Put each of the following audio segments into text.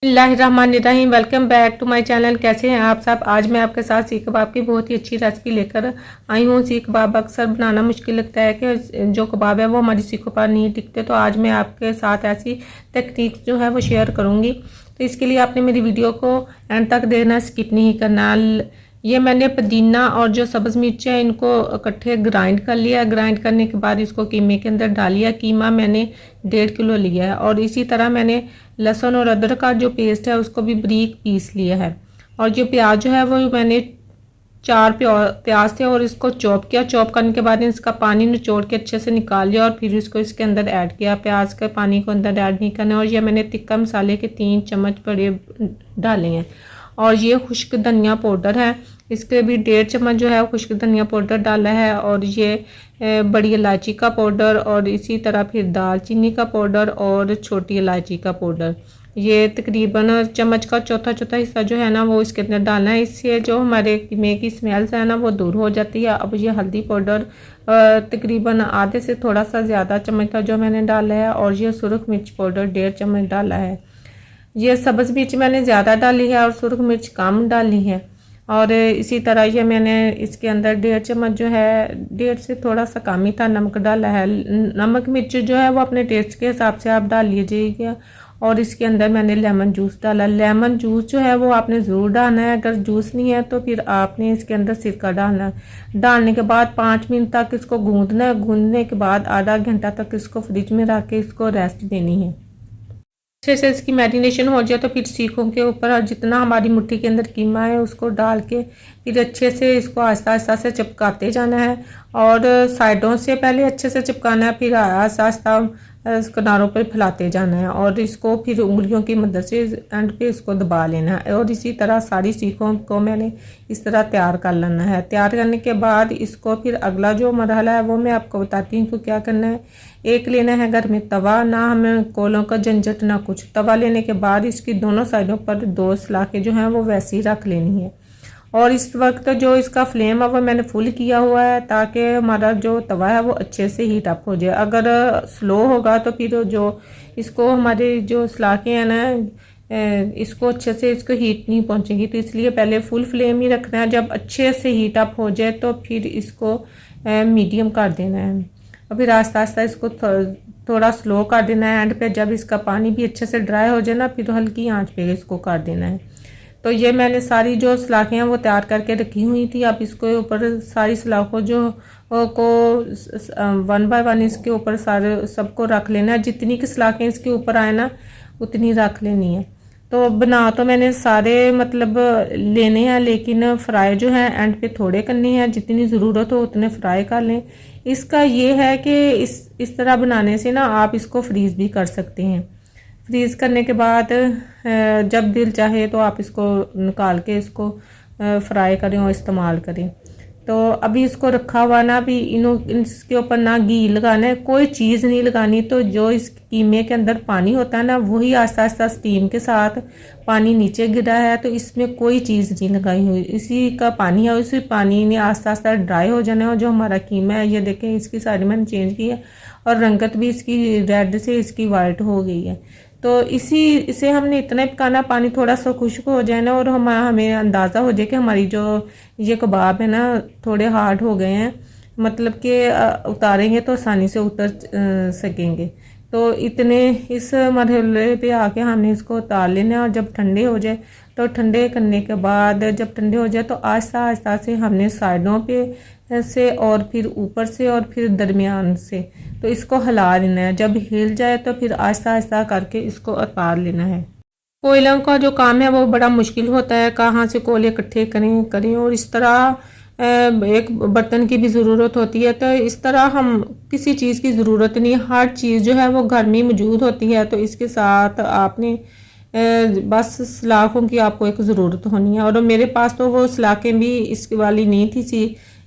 बिस्मिल्लाहिर्रहमानिर्रहीम। Welcome back to my channel. कैसे हैं आप सब। आज मैं आपके साथ सीख कबाब की बहुत ही अच्छी रेसिपी लेकर आई हूँ। सीख कबाब अक्सर बनाना मुश्किल लगता है कि जो कबाब है वो हमारी सीखों पर नहीं टिकते, तो आज मैं आपके साथ ऐसी टेक्निक जो है वो शेयर करूँगी। तो इसके लिए आपने मेरी वीडियो को एंड तक देखना, स्किप नहीं करना। ये मैंने पुदीना और जो सब्ज़ मिर्च है इनको इकट्ठे ग्राइंड कर लिया। ग्राइंड करने के बाद इसको कीमे के अंदर डाल लिया। कीमा मैंने 1.5 किलो लिया है। और इसी तरह मैंने लहसुन और अदरक का जो पेस्ट है उसको भी बारीक पीस लिया है। और जो प्याज जो है वो मैंने 4 प्याज थे और इसको चॉप किया। चॉप करने के बाद इसका पानी निचोड़ के अच्छे से निकाल लिया और फिर इसको इसके अंदर ऐड किया। प्याज के पानी को अंदर ऐड नहीं करना। और ये मैंने तिक्का मसाले के 3 चम्मच बड़े डाले हैं। और ये खुश्क धनिया पाउडर है, इसके भी 1.5 चम्मच जो है खुश्क धनिया पाउडर डाला है। और ये बड़ी इलायची का पाउडर और इसी तरह फिर दालचीनी का पाउडर और छोटी इलायची का पाउडर, ये तकरीबन चम्मच का चौथा हिस्सा जो है ना वो इसके अंदर डालना है। इससे जो हमारे कीमे की स्मेल है ना वो दूर हो जाती है। अब ये हल्दी पाउडर तकरीबन आधे से थोड़ा सा ज़्यादा चम्मच का जो मैंने डाला है। और ये सुरख मिर्च पाउडर 1.5 चम्मच डाला है। ये सब्ज़ मिर्च मैंने ज़्यादा डाली है और सुरख मिर्च कम डाली है। और इसी तरह ये मैंने इसके अंदर 1.5 चम्मच जो है, 1.5 से थोड़ा सा कम ही था, नमक डाला है। नमक मिर्च जो है वो अपने टेस्ट के हिसाब से आप डाल लीजिएगा। और इसके अंदर मैंने लेमन जूस डाला। लेमन जूस जो है वो आपने ज़रूर डालना है। अगर जूस नहीं है तो फिर आपने इसके अंदर सिरका डालना है। डालने के बाद 5 मिनट तक इसको गूंदना है। गूंदने के बाद आधा घंटा तक इसको फ्रिज में रख के इसको रेस्ट देनी है। अच्छे से इसकी मैरिनेशन हो जाए तो फिर सीखों के ऊपर जितना हमारी मुट्ठी के अंदर कीमा है उसको डाल के फिर अच्छे से इसको आहिस्ता आहिस्ता से चिपकाते जाना है। और साइडों से पहले अच्छे से चिपकाना है, फिर आहिस्ता आहिस्ता किनारों पर फैलाते जाना है। और इसको फिर उंगलियों की मदद से एंड पे इसको दबा लेना है। और इसी तरह सारी सीखों को मैंने इस तरह तैयार कर लेना है। तैयार करने के बाद इसको फिर अगला जो मरहला है वो मैं आपको बताती हूँ कि क्या करना है। एक लेना है घर में तवा, ना हमें कोलों का झंझट ना कुछ। तवा लेने के बाद इसकी दोनों साइडों पर 2 सलाखें जो हैं वो वैसे ही रख लेनी है। और इस वक्त जो इसका फ्लेम है वो मैंने फुल किया हुआ है ताकि हमारा जो तवा है वो अच्छे से हीट अप हो जाए। अगर स्लो होगा तो फिर जो इसको हमारे जो सलाखें हैं ना इसको अच्छे से इसको हीट नहीं पहुंचेगी। तो इसलिए पहले फुल फ्लेम ही रखना है। जब अच्छे से हीट अप हो जाए तो फिर इसको मीडियम कर देना है। और फिर आस्ता आस्ता इसको थोड़ा स्लो कर देना है। एंड पे जब इसका पानी भी अच्छे से ड्राई हो जाए ना फिर हल्की आंच पे इसको कर देना है। तो ये मैंने सारी जो सलाखें हैं वो तैयार करके रखी हुई थी। अब इसको ऊपर सारी सलाखों जो को 1 बाय 1 इसके ऊपर सारे सबको रख लेना है। जितनी की सलाखें इसके ऊपर आए ना उतनी रख लेनी है। तो बना तो मैंने सारे मतलब लेने हैं, लेकिन फ्राई जो है एंड पे थोड़े करने हैं। जितनी ज़रूरत हो उतने फ्राई कर लें। इसका ये है कि इस तरह बनाने से ना आप इसको फ्रीज़ भी कर सकते हैं। फ्रीज़ करने के बाद जब दिल चाहे तो आप इसको निकाल के इसको फ्राई करें और इस्तेमाल करें। तो अभी इसको रखा हुआ ना, अभी इसके ऊपर ना घी लगाना है, कोई चीज़ नहीं लगानी। तो जो इस कीमे के अंदर पानी होता है ना वही आस्ता आस्ता स्टीम के साथ पानी नीचे गिरा है। तो इसमें कोई चीज़ नहीं लगाई हुई, इसी का पानी है। उसी पानी ने आस्ता आस्ता ड्राई हो जाना है। और जो हमारा कीमा है ये देखें इसकी साइड मैंने चेंज की है और रंगत भी इसकी रेड से इसकी वाइट हो गई है। तो इसे हमने इतना पकाना पानी थोड़ा सा खुश्क हो जाए ना और हमें अंदाज़ा हो जाए कि हमारी जो ये कबाब है ना थोड़े हार्ड हो गए हैं, मतलब कि उतारेंगे तो आसानी से उतर सकेंगे। तो इतने इस मरहले पे आके हमने इसको उतार लेना है। और जब ठंडे हो जाए तो ठंडे करने के बाद जब ठंडे हो जाए तो आहिस्ता आहिस्ता से हमने साइडों पे से और फिर ऊपर से और फिर दरमियान से तो इसको हिला लेना है। जब हिल जाए तो फिर आहिस्ता आहिस्ता करके इसको उतार लेना है। कोयलों का जो काम है वो बड़ा मुश्किल होता है, कहाँ से कोयले इकट्ठे करें। और इस तरह एक बर्तन की भी ज़रूरत होती है। तो इस तरह हम किसी चीज़ की ज़रूरत नहीं, हर चीज़ जो है वो घर में मौजूद होती है। तो इसके साथ आपने बस सलाखों की आपको एक ज़रूरत होनी है। और मेरे पास तो वो सलाखें भी इसकी वाली नहीं थी,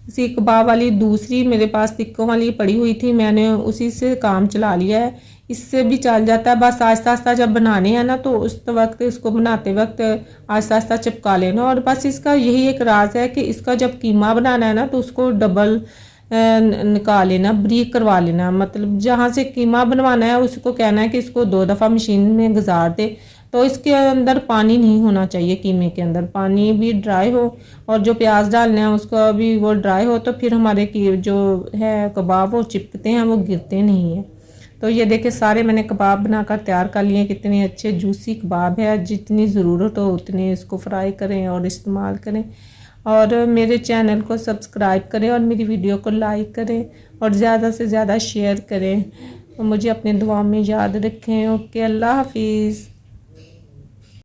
सीख कबाब वाली दूसरी मेरे पास तिक्कों वाली पड़ी हुई थी, मैंने उसी से काम चला लिया है। इससे भी चल जाता है। बस आहिस्ता आहिस्ता जब बनाने हैं ना तो उस वक्त इसको बनाते वक्त आहिस्ता आहिस्ता चिपका लेना। और बस इसका यही एक राज है कि इसका जब कीमा बनाना है ना तो उसको डबल निकाल लेना, ब्रीक करवा लेना। मतलब जहाँ से कीमा बनवाना है उसको कहना है कि इसको 2 दफ़ा मशीन में गुजार दे तो इसके अंदर पानी नहीं होना चाहिए, कीमे के अंदर पानी भी ड्राई हो और जो प्याज डालने हैं उसका भी वो ड्राई हो, तो फिर हमारे की जो है कबाब वो चिपकते हैं, वो गिरते नहीं हैं। तो ये देखिए सारे मैंने कबाब बनाकर तैयार कर लिए। कितने अच्छे जूसी कबाब है, जितनी ज़रूरत हो उतनी इसको फ्राई करें और इस्तेमाल करें। और मेरे चैनल को सब्सक्राइब करें और मेरी वीडियो को लाइक करें और ज़्यादा से ज़्यादा शेयर करें। मुझे अपने दुआ में याद रखें। ओके, अल्लाह हाफिज़।